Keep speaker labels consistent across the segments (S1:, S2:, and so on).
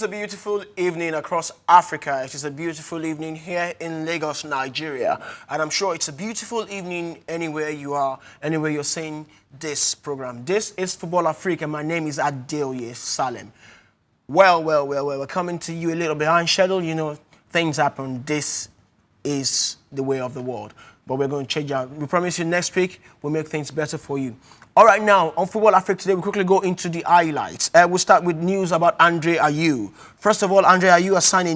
S1: is a beautiful evening across Africa. It is a beautiful evening here in Lagos, Nigeria. And I'm sure it's a beautiful evening anywhere you are, anywhere you're seeing this program. This is Football Africa, and my name is Adeoye Salem. Well, we're coming to you a little behind schedule. You know, things happen. This is the way of the world. But we're going to change out. We promise you next week we'll make things better for you. All right, now, on Football Africa today, we'll quickly go into the highlights. We'll start with news about Andre Ayew. First of all, Andre Ayew has signed a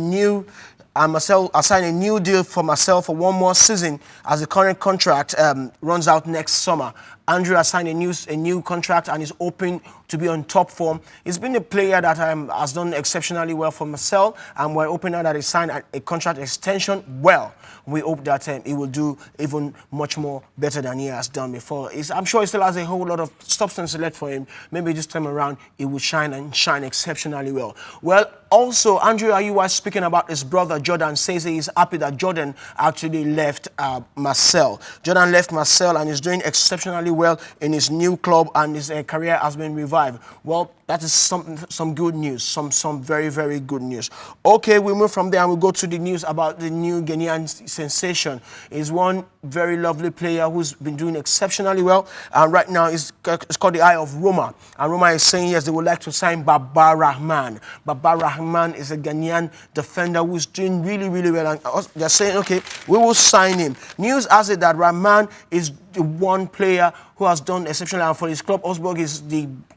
S1: new deal for Marseille for one more season as the current contract runs out next summer. Andre has signed a new contract and is hoping to be on top form. He's been a player that has done exceptionally well for Marseille, and we're hoping now that he signed a contract extension well. We hope that he will do even much more better than he has done before. I'm sure he still has a whole lot of substance left for him. Maybe this time around he will shine and shine exceptionally well. Well, also, Andre Ayew was speaking about his brother Jordan, says he is happy that Jordan actually left Marseille. Jordan left Marseille and is doing exceptionally well in his new club, and his career has been revived. Well, that is some good news, some very, very good news. Okay, we move from there and we go to the news about the new Ghanaian sensation. He's one very lovely player who's been doing exceptionally well, and right now it's called the Eye of Roma. And Roma is saying yes, they would like to sign Baba Rahman. Baba Rahman is a Ghanaian defender who's doing really, really well, and they're saying, okay, we will sign him. News has it that Rahman is the one player who has done exceptionally, and for his club, Augsburg is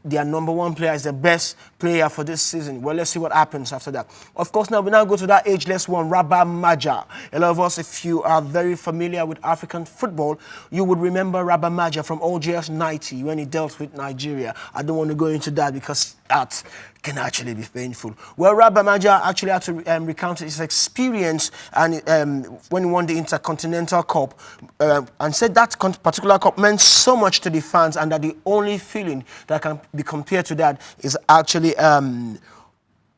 S1: their number one player, is the best player for this season. Well, let's see what happens after that. Of course, now we go to that ageless one, Rabah Maja. A lot of us, if you are very familiar with African football, you would remember Rabah Maja from OGS 90 when he dealt with Nigeria. I don't want to go into that because that can actually be painful. Well, Rabah Maja actually had to recount his experience and when he won the Intercontinental Cup and said that particular cup meant so much to the fans, and that the only feeling that can be compared to that is actually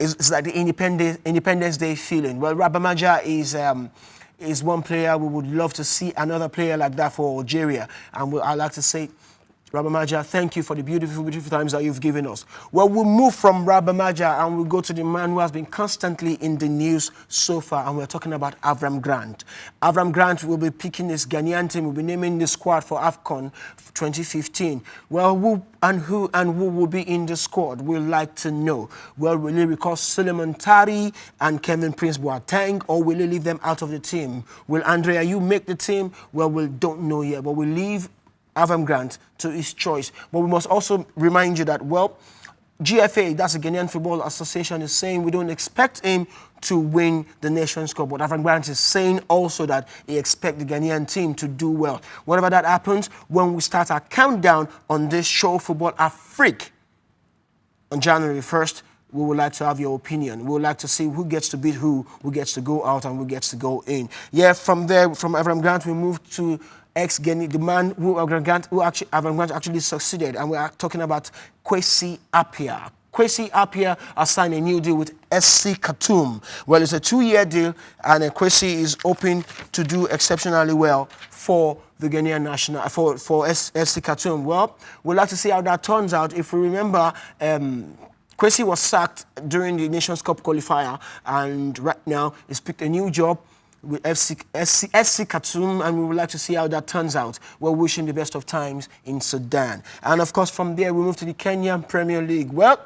S1: is like the Independence Day feeling. Well, Rabah Maja is one player we would love to see another player like that for Algeria, and I'd like to say, Rabah Maja, thank you for the beautiful, beautiful times that you've given us. Well, we'll move from Rabah Maja and we'll go to the man who has been constantly in the news so far, and we're talking about Avram Grant. Avram Grant will be picking his Ghanaian team, will be naming the squad for AFCON 2015. Well, who will be in the squad? We'd like to know. Well, will he recall Suleiman Tari and Kevin Prince Boateng, or will he leave them out of the team? Will Andre Ayew make the team? Well, we don't know yet, but we'll leave Avram Grant to his choice. But we must also remind you that, well, GFA, that's the Ghanaian Football Association, is saying we don't expect him to win the Nations Cup. But Avram Grant is saying also that he expects the Ghanaian team to do well. Whenever that happens, when we start our countdown on this show, Football Africa, on January 1st, we would like to have your opinion. We would like to see who gets to beat who gets to go out and who gets to go in. Yeah, from there, from Avram Grant, we move to the man who Avram Grant actually succeeded, and we are talking about Kwesi Appiah. Kwesi Appiah has signed a new deal with SC Khartoum. Well, it's a 2-year deal, and Kwesi is hoping to do exceptionally well for the Ghanaian national, for SC Khartoum. Well, we'd like to see how that turns out. If we remember, Kwesi was sacked during the Nations Cup qualifier, and right now he's picked a new job with SC Khartoum, and we would like to see how that turns out. We're wishing the best of times in Sudan. And of course, from there, we move to the Kenyan Premier League. Well,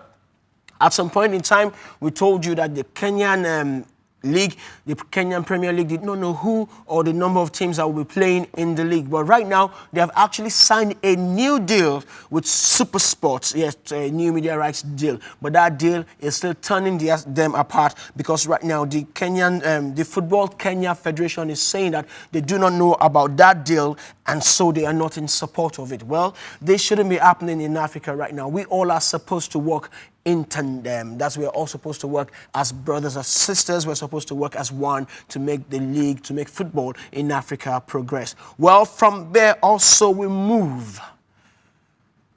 S1: at some point in time, we told you that the Kenyan League, the Kenyan Premier League, did not know who or the number of teams that will be playing in the league. But right now, they have actually signed a new deal with Super Sports. Yes, a new media rights deal. But that deal is still turning them apart, because right now the the Football Kenya Federation is saying that they do not know about that deal, and so they are not in support of it. Well, this shouldn't be happening in Africa right now. We all are supposed to work in tandem. That's we're all supposed to work as brothers or sisters. We're supposed to work as one to make the league, to make football in Africa progress. Well, from there also we move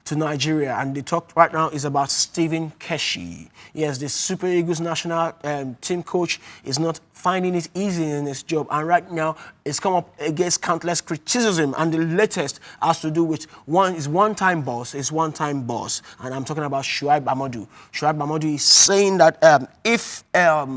S1: to Nigeria, and the talk right now is about Stephen Keshi. Yes, the Super Eagles national team coach is not finding it easy in his job, and right now it's come up against countless criticism, and the latest has to do with one-time boss, and I'm talking about Shuaib Amadu. Shuaib Amadu is saying that if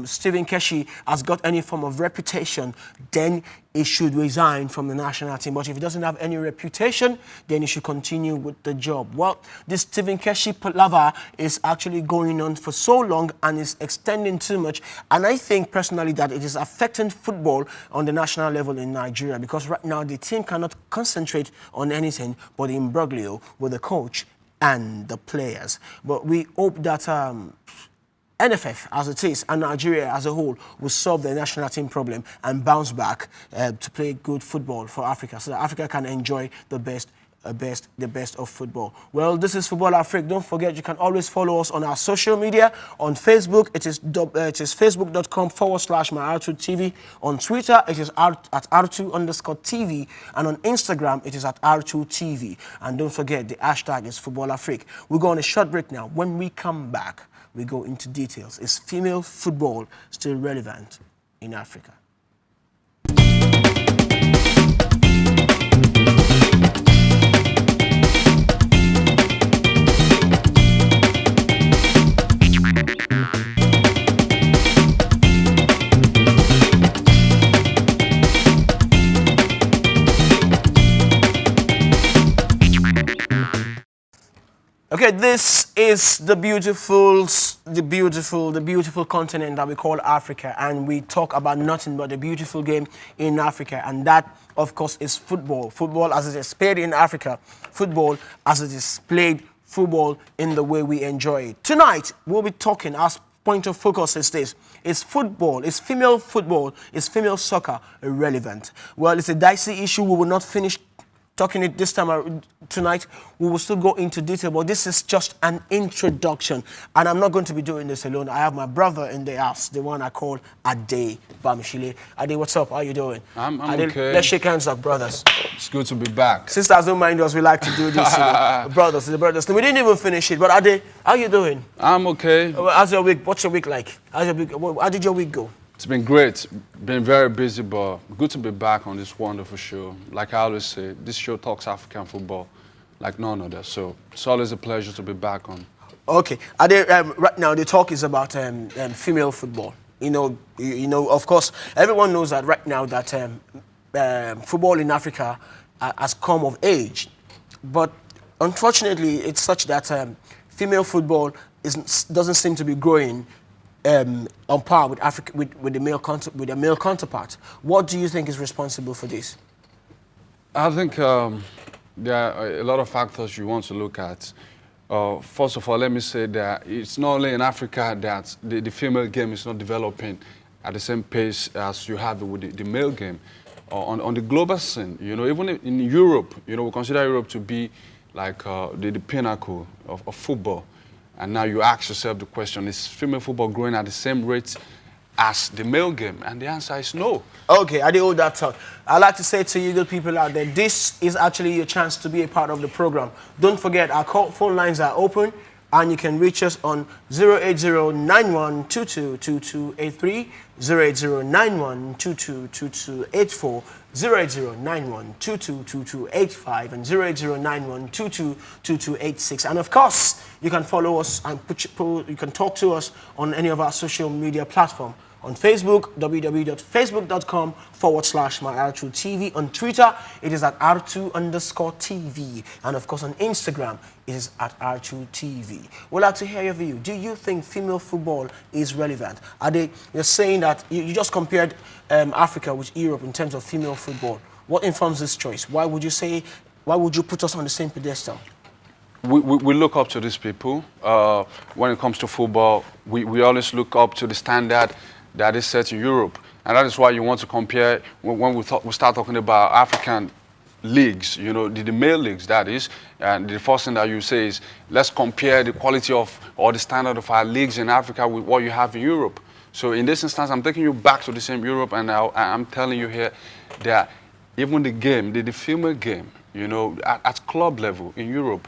S1: Stephen Keshi has got any form of reputation, then he should resign from the national team. But if he doesn't have any reputation, then he should continue with the job. Well, this Stephen Keshi palaver is actually going on for so long and is extending too much. And I think personally that it is affecting football on the national level in Nigeria, because right now the team cannot concentrate on anything but the imbroglio with the coach and the players. But we hope that NFF as it is and Nigeria as a whole will solve the national team problem and bounce back to play good football for Africa, so that Africa can enjoy the best of football. Well, this is Football Afrique. Don't forget, you can always follow us on our social media. On Facebook, it is facebook.com/myr2tv. On Twitter, it is at r2_TV. And on Instagram, it is at r2tv. And don't forget, the hashtag is Football Afrique. We'll go on a short break now. When we come back, we go into details. Is female football still relevant in Africa? Okay, this is the beautiful continent that we call Africa, and we talk about nothing but the beautiful game in Africa, and that, of course, is football. Football as it is played in Africa, football as it is played, football in the way we enjoy it. Tonight, we'll be talking, as point of focus is this: is football, is female soccer irrelevant? Well, it's a dicey issue. We will not finish talking it this time tonight. We will still go into detail, but this is just an introduction, and I'm not going to be doing this alone. I have my brother in the house, the one I call Ade Bamishile. Ade, what's up? How you doing?
S2: I'm
S1: Ade,
S2: okay.
S1: Let's shake hands up, brothers.
S2: It's good to be back.
S1: Sisters don't mind us. We like to do this. Brothers. We didn't even finish it, but Ade, how you doing?
S2: I'm okay.
S1: How's your week? What's your week like? How did your week go?
S2: It's been great. Been very busy, but good to be back on this wonderful show. Like I always say, this show talks African football like none other. So it's always a pleasure to be back on.
S1: Okay. Right now, the talk is about female football. You know, of course, everyone knows that right now that football in Africa has come of age. But unfortunately, it's such that female football doesn't seem to be growing on par with Africa, with the male counterpart. What do you think is responsible for this?
S2: I think there are a lot of factors you want to look at. First of all, let me say that it's not only in Africa that the female game is not developing at the same pace as you have with the male game. On the global scene, you know, even in Europe, you know, we consider Europe to be like the pinnacle of football. And now you ask yourself the question, is female football growing at the same rate as the male game? And the answer is no.
S1: Okay, I did hold that thought. I'd like to say to you good people out there, this is actually your chance to be a part of the program. Don't forget, our phone lines are open, and you can reach us on 08091222283, 08091222284, 08091222285, and 08091222286. And of course, you can follow us and you can talk to us on any of our social media platforms. On Facebook, www.facebook.com/myr2tv. On Twitter, it is at r2_TV. And of course, on Instagram, it is at r2tv. We'd like to hear your view. Do you think female football is relevant? You're saying that you just compared Africa with Europe in terms of female football. What informs this choice? Why would you put us on the same pedestal?
S2: We look up to these people. When it comes to football, we always look up to the standard that is set in Europe. And that is why you want to compare, when we start talking about African leagues, you know, the male leagues, that is, and the first thing that you say is, let's compare the quality of, or the standard of our leagues in Africa with what you have in Europe. So in this instance, I'm taking you back to the same Europe, and I'm telling you here that even the game, the female game, you know, at club level in Europe,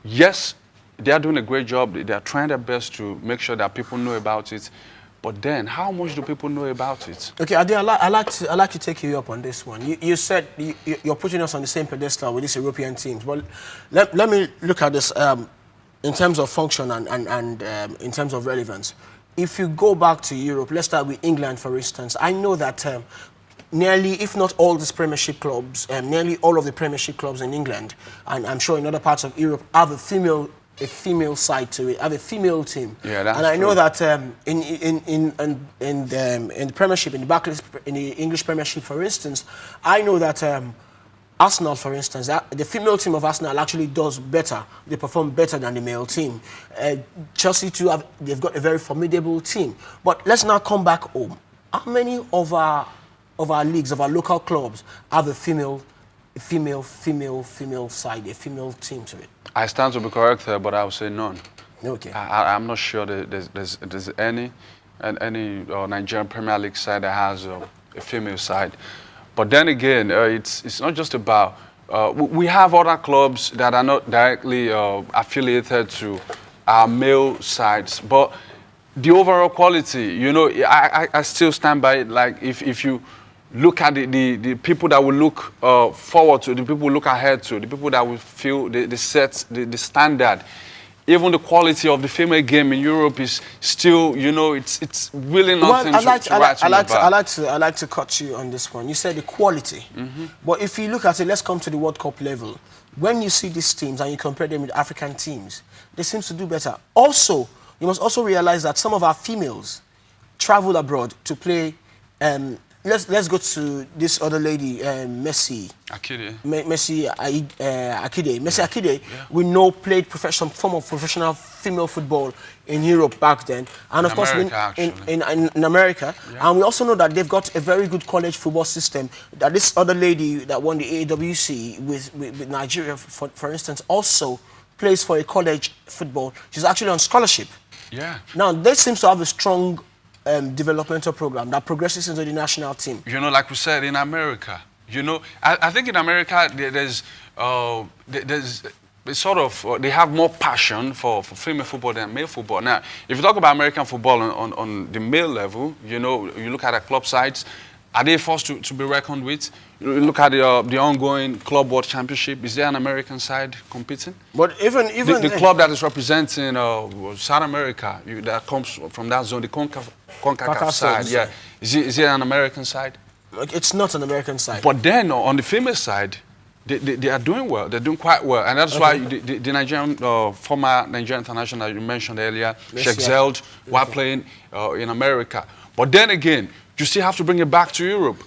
S2: Yes, they are doing a great job. They are trying their best to make sure that people know about it. But then, how much do people know about it?
S1: Okay, Ade, I like to take you up on this one. You said you're putting us on the same pedestal with these European teams. But let me look at this in terms of function and in terms of relevance. If you go back to Europe, let's start with England, for instance. I know that nearly, if not all these Premiership clubs, nearly all of the Premiership clubs in England, and I'm sure in other parts of Europe, have a female side to it, have a female team.
S2: Yeah, that's
S1: and I know
S2: true.
S1: that in the Premiership, in the English Premiership, for instance, I know that Arsenal, for instance, the female team of Arsenal actually does better. They perform better than the male team. Chelsea too, they've got a very formidable team. But let's now come back home. How many of our leagues, of our local clubs, have a female side, a female team to it?
S2: I stand to be correct there, but I would say none.
S1: Okay.
S2: I'm not sure that there's any Nigerian Premier League side that has a female side. But then again, it's not just about. We have other clubs that are not directly affiliated to our male sides, but the overall quality, you know, I still stand by it. Like if you look at the people that will look forward to, the people who look ahead to, the people that will feel the standard. Even the quality of the female game in Europe is still, you know, it's really nothing to write home about.
S1: I like to cut you on this one. You said the quality. But if you look at it, let's come to the World Cup level. When you see these teams and you compare them with African teams, they seem to do better. Also, you must also realize that some of our females travel abroad to play. Let's go to this other lady, Messi.
S2: Akide.
S1: Messi Akide. Messi Akide, we know played some form of professional female football in Europe back then, and of course in America. Yeah. And we also know that they've got a very good college football system. That this other lady that won the AWC with Nigeria, for instance, also plays for a college football. She's actually on scholarship.
S2: Yeah.
S1: Now they seem to have a strong developmental program that progresses into the national team.
S2: You know, like we said, in America, you know, I think in America there's sort of, they have more passion for female football than male football. Now, if you talk about American football on the male level, you know, you look at the club sides, are they forced to be reckoned with? You look at the ongoing Club World Championship. Is there an American side competing?
S1: But even
S2: the club that is representing South America, that comes from that zone, the CONCACAF side, yeah. Is it an American side?
S1: It's not an American side.
S2: But then on the female side, they are doing well. They're doing quite well, and that's why the Nigerian former Nigerian international you mentioned earlier, she excelled while playing in America. But then again, you still have to bring it back to Europe.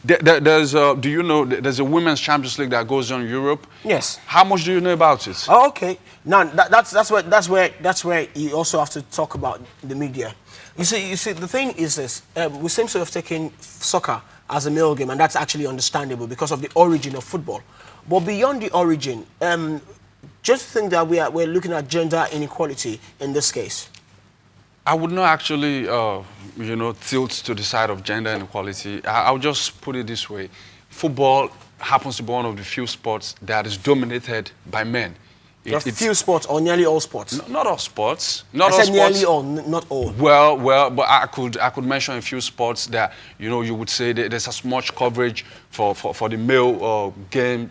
S2: There's do you know there's a women's Champions League that goes on in Europe?
S1: Yes.
S2: How much do you know about it?
S1: Oh, okay. Now that's where you also have to talk about the media. You see, the thing is this: we seem to have taken soccer as a male game, and that's actually understandable because of the origin of football. But beyond the origin, just think that we're looking at gender inequality in this case.
S2: I would not actually, you know, tilt to the side of gender inequality. I'll just put it this way. Football happens to be one of the few sports that is dominated by men.
S1: There are few sports, or nearly all sports?
S2: Not all sports.
S1: Not all sports. Nearly all, not all.
S2: Well, but I could mention a few sports that, you know, you would say that there's as much coverage for the male game.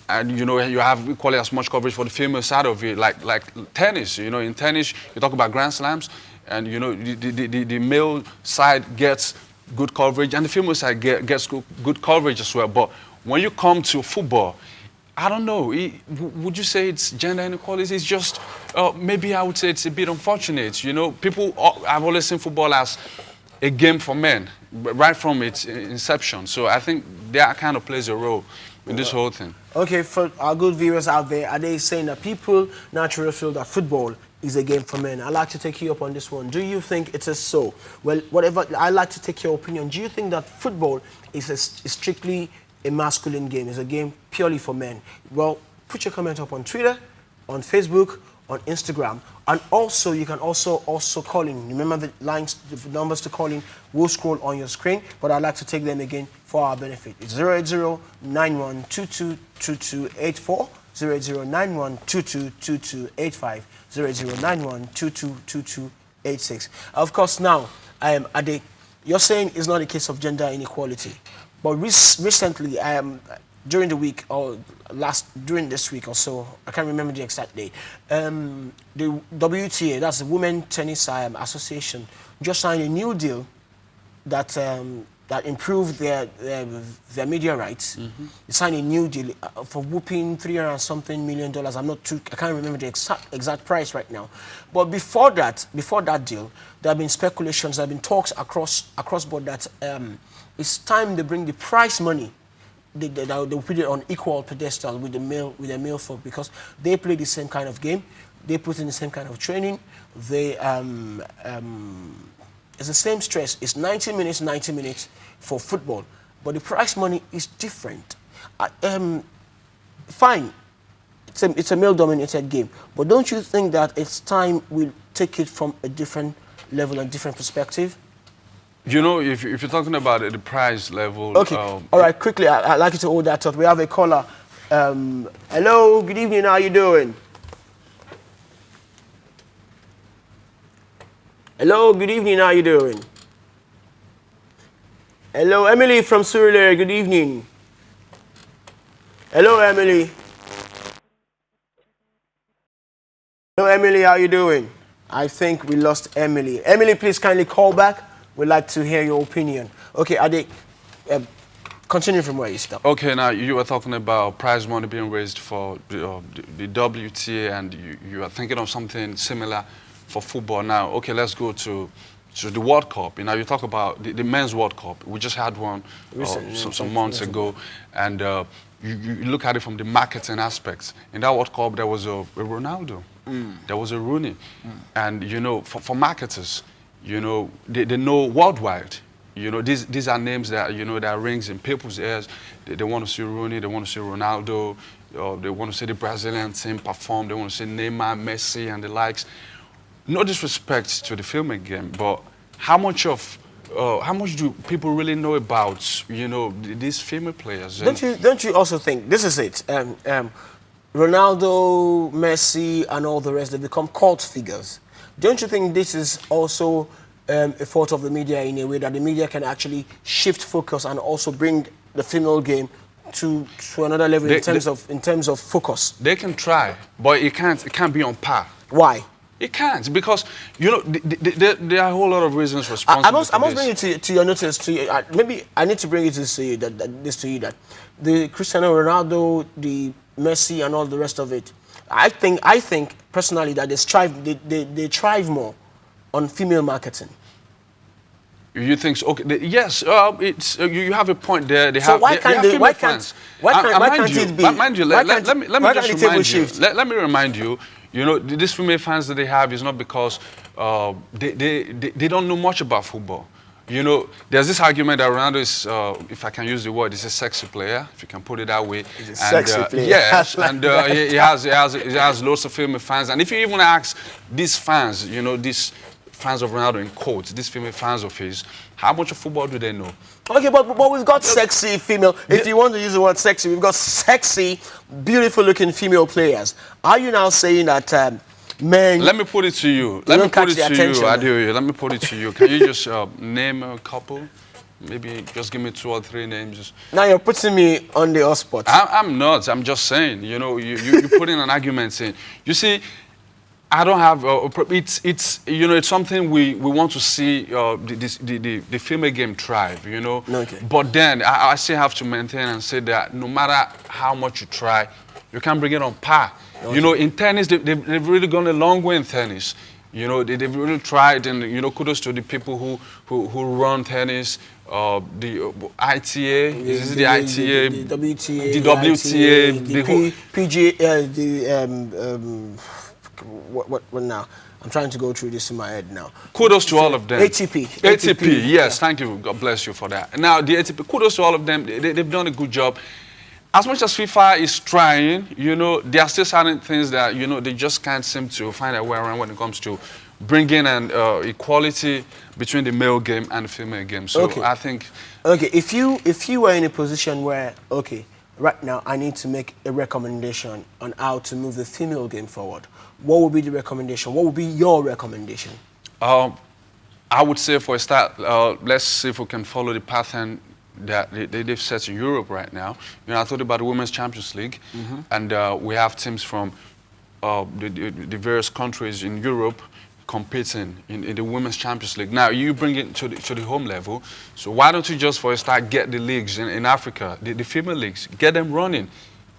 S2: And you know, you have equally as much coverage for the female side of it, like tennis. You know, in tennis, you talk about Grand Slams, and you know, the male side gets good coverage, and the female side gets good coverage as well. But when you come to football, I don't know. Would you say it's gender inequality? It's just maybe I would say it's a bit unfortunate. You know, I've always seen football as a game for men, right from its inception. So I think that kind of plays a role in this whole thing.
S1: Okay, for our good viewers out there, are they saying that people naturally feel that football is a game for men? I'd like to take you up on this one. Do you think it is so? Well, whatever, I'd like to take your opinion. Do you think that football is strictly a masculine game? Is a game purely for men? Well, put your comment up on Twitter, on Facebook, on Instagram, and also you can also call in. Remember the numbers to call in will scroll on your screen, but I'd like to take them again for our benefit. It's 080-9122-2284, 0091222285, 0091222286. Of course, now, Ade, you're saying it's not a case of gender inequality, but recently, during the week or during this week or so, I can't remember the exact date. The WTA, that's the Women Tennis Association, just signed a new deal that that improved their media rights. They signed a new deal for whooping $300 and something million. I can't remember the exact price right now. But before that deal, there have been speculations, there have been talks across board that it's time they bring the prize money. They'll put it on equal pedestal with the male folk, because they play the same kind of game, they put in the same kind of training, they it's the same stress. It's 90 minutes for football, but the prize money is different. Fine, it's a male-dominated game, but don't you think that it's time we take it from a different level and different perspective?
S2: You know, if you're talking about the price level...
S1: Okay, all right, quickly, I'd like you to hold that thought. We have a caller. Hello, good evening, how are you doing? Hello, good evening, how are you doing? Hello, Emily from Surulere, good evening. Hello, Emily. Hello, Emily, how are you doing? I think we lost Emily. Emily, please kindly call back. We'd like to hear your opinion. Okay, Ade, continue from where you stopped.
S2: Okay, now you were talking about prize money being raised for the WTA, and you are thinking of something similar for football now. Okay, let's go to the World Cup. You know, you talk about the men's World Cup. We just had one some months ago, and you look at it from the marketing aspects. In that World Cup, there was a Ronaldo, there was a Rooney, and you know, for marketers, you know, they know worldwide. You know, these are names that, you know, that rings in people's ears. They want to see Rooney, they want to see Ronaldo, they want to see the Brazilian team perform, they want to see Neymar, Messi, and the likes. No disrespect to the filming game, but how much do people really know about, you know, these female players?
S1: Don't you also think, this is it, Ronaldo, Messi, and all the rest, they become cult figures. Don't you think this is also a fault of the media in a way that the media can actually shift focus and also bring the female game to another level in terms of focus?
S2: They can try, but it can't be on par.
S1: Why?
S2: It can't, because, you know, there are a whole lot of reasons responsible.
S1: I must bring it to your notice. Maybe I need to bring it to you that the Cristiano Ronaldo, the Messi, and all the rest of it. I think personally that they thrive more on female marketing.
S2: You think so? Okay. Yes, it's you have a point there.
S1: Why can't it be?
S2: Mind you, let me remind you. You know, these female fans that they have is not because they don't know much about football. You know, there's this argument that Ronaldo is, if I can use the word, he's a sexy player, if you can put it that way.
S1: He's a sexy player.
S2: Yes, and he has lots of female fans. And if you even ask these fans, you know, these fans of Ronaldo in quotes, these female fans of his, how much of football do they know?
S1: Okay, but we've got sexy female, if you want to use the word sexy, we've got sexy, beautiful-looking female players. Are you now saying that men...
S2: Let me put it to you. Let me put it to you. Can you just name a couple? Maybe just give me 2 or 3 names.
S1: Now you're putting me on the spot.
S2: I'm not. I'm just saying. You know, you put in an argument in. You see, I don't have. It's you know, it's something we want to see the female game thrive. You know.
S1: Okay.
S2: But then I still have to maintain and say that no matter how much you try, you can't bring it on par. Okay. You know, in tennis, they've really gone a long way in tennis. You know, they've really tried, and you know, kudos to the people who run tennis. The ITA, the ITA,
S1: the WTA,
S2: the WTA,
S1: the PGA, what now? I'm trying to go through this in my head now.
S2: Kudos to all of them.
S1: ATP,
S2: yes,
S1: yeah.
S2: Thank you. God bless you for that. Now, the ATP, kudos to all of them. They've done a good job. As much as FIFA is trying, you know, there are still certain things that, you know, they just can't seem to find a way around when it comes to bringing an equality between the male game and the female game. So
S1: okay.
S2: I think...
S1: Okay, if you were in a position where, okay, right now I need to make a recommendation on how to move the female game forward, what would be the recommendation? What would be your recommendation?
S2: Um, I would say for a start, let's see if we can follow the pattern that they've set in Europe right now. You know, I thought about the Women's Champions League, and we have teams from the various countries in Europe competing in the Women's Champions League. Now, you bring it to the home level, so why don't you just for a start get the leagues in Africa, the female leagues, get them running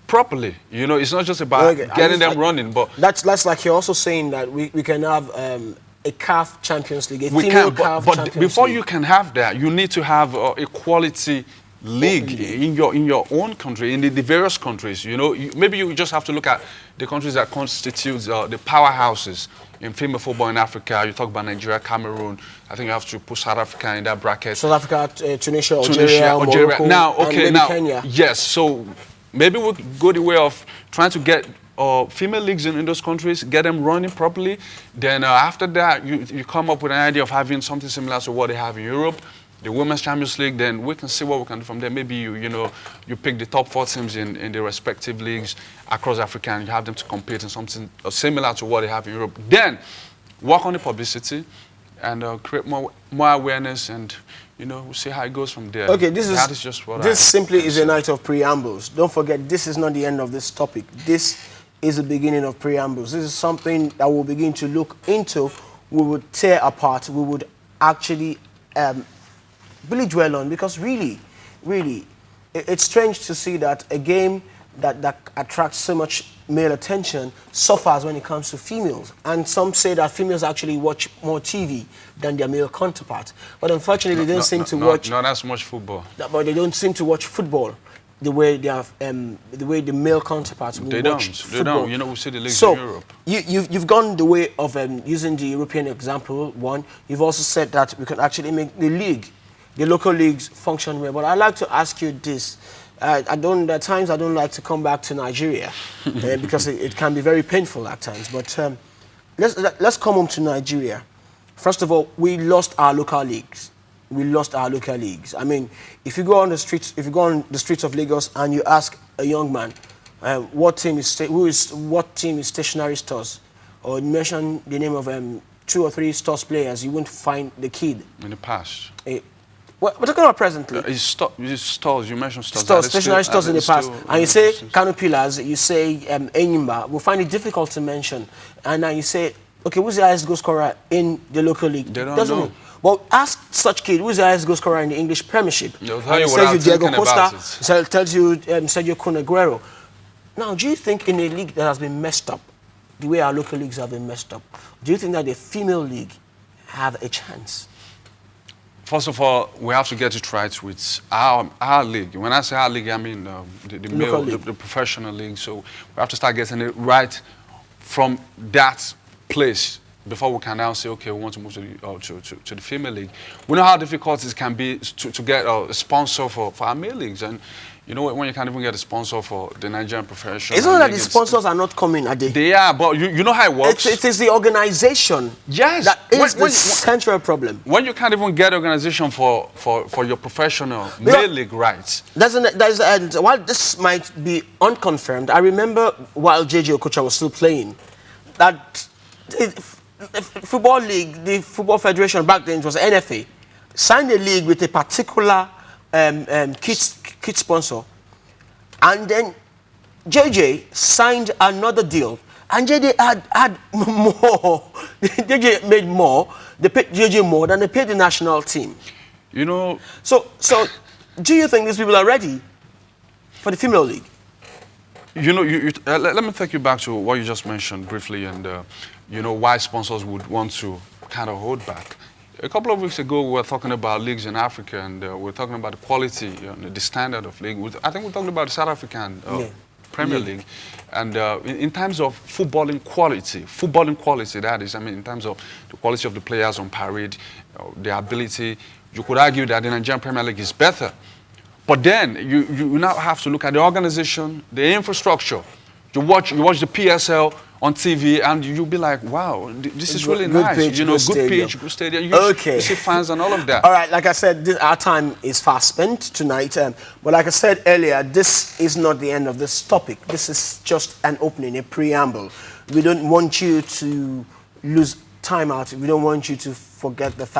S2: properly. You know, it's not just about getting them running, but...
S1: That's like you're also saying that we can have a CAF Champions League,
S2: we
S1: female
S2: can,
S1: CAF
S2: but
S1: Champions
S2: before
S1: League.
S2: you can have that, you need to have a quality league in your own country, in the various countries. You know, maybe you just have to look at the countries that constitute the powerhouses in female football in Africa. You talk about Nigeria, Cameroon. I think you have to put South Africa in that bracket.
S1: South Africa, Tunisia, Algeria, Morocco,
S2: now, okay,
S1: and
S2: now,
S1: Kenya.
S2: yes. So maybe we'll go the way of trying to get female leagues in those countries, get them running properly. Then after that, you come up with an idea of having something similar to what they have in Europe, the Women's Champions League. Then we can see what we can do from there. Maybe you pick the top 4 teams in the respective leagues across Africa, and you have them to compete in something similar to what they have in Europe. Then work on the publicity and create more awareness, and we'll see how it goes from there.
S1: Okay, this simply is a night of preambles. Don't forget, this is not the end of this topic. This is the beginning of preambles. This is something that we'll begin to look into. We would tear apart. We would actually really dwell on, because really, it's strange to see that a game that attracts so much male attention suffers when it comes to females. And some say that females actually watch more TV than their male counterparts. But unfortunately, they don't seem to watch...
S2: Not as much football.
S1: But they don't seem to watch football the way they have, the way the male counterparts will watch football.
S2: They don't. You know, we see the leagues
S1: in
S2: Europe.
S1: You've gone the way of using the European example, one. You've also said that we can actually make the local leagues function well. But I'd like to ask you this. At times I don't like to come back to Nigeria because it can be very painful at times. But let's come home to Nigeria. First of all, we lost our local leagues. I mean, if you go on the streets of Lagos and you ask a young man, what team is stationary stores, or you mention the name of 2 or 3 stores players, you won't find the kid.
S2: In the past.
S1: We're talking about presently.
S2: Stores, you mentioned stores.
S1: Stores, stationary stores in the past. And you say Kano Pillars, you say Enyimba. We'll find it difficult to mention. And now you say, okay, who's the highest goal scorer in the local league?
S2: They don't know.
S1: Well, ask such kid, who's the highest goal scorer in the English Premiership?
S2: They'll tell you without thinking about it.
S1: It tells you Sergio Kun Aguero. Now, do you think in a league that has been messed up, the way our local leagues have been messed up, do you think that the female league have a chance?
S2: First of all, we have to get it right with our league. When I say our league, I mean the professional league. So we have to start getting it right from that place before we can now say, okay, we want to move to the female league. We know how difficult it can be to get a sponsor for our male leagues. And you know, when you can't even get a sponsor for the Nigerian professional.
S1: It's not that the sponsors are not coming, are they?
S2: They are, but you know how it works.
S1: It is the organization.
S2: Yes.
S1: That is the central problem.
S2: When you can't even get organization for your professional male league rights.
S1: While this might be unconfirmed, I remember while JJ Okocha was still playing, that the football league, the football federation back then, it was NFA, signed a league with a particular kit sponsor, and then JJ signed another deal, and JJ had more. JJ made more. They paid JJ more than they paid the national team.
S2: You know.
S1: So do you think these people are ready for the female league?
S2: You know, let me take you back to what you just mentioned briefly, and you know why sponsors would want to kind of hold back. A couple of weeks ago, we were talking about leagues in Africa, and we were talking about the quality, the standard of league. I think we're talking about the South African Premier League. And in terms of footballing quality, that is, I mean, in terms of the quality of the players on parade, their ability, you could argue that the Nigerian Premier League is better. But then you now have to look at the organization, the infrastructure. You watch the PSL on TV, and you'll be like, wow, this is really
S1: Good
S2: nice.
S1: pitch,
S2: You know,
S1: good
S2: good
S1: stadium.
S2: pitch, good stadium. You,
S1: Okay.
S2: you see fans and all of that.
S1: All right, like I said, our time is fast spent tonight. But like I said earlier, this is not the end of this topic. This is just an opening, a preamble. We don't want you to lose time out. We don't want you to forget the fact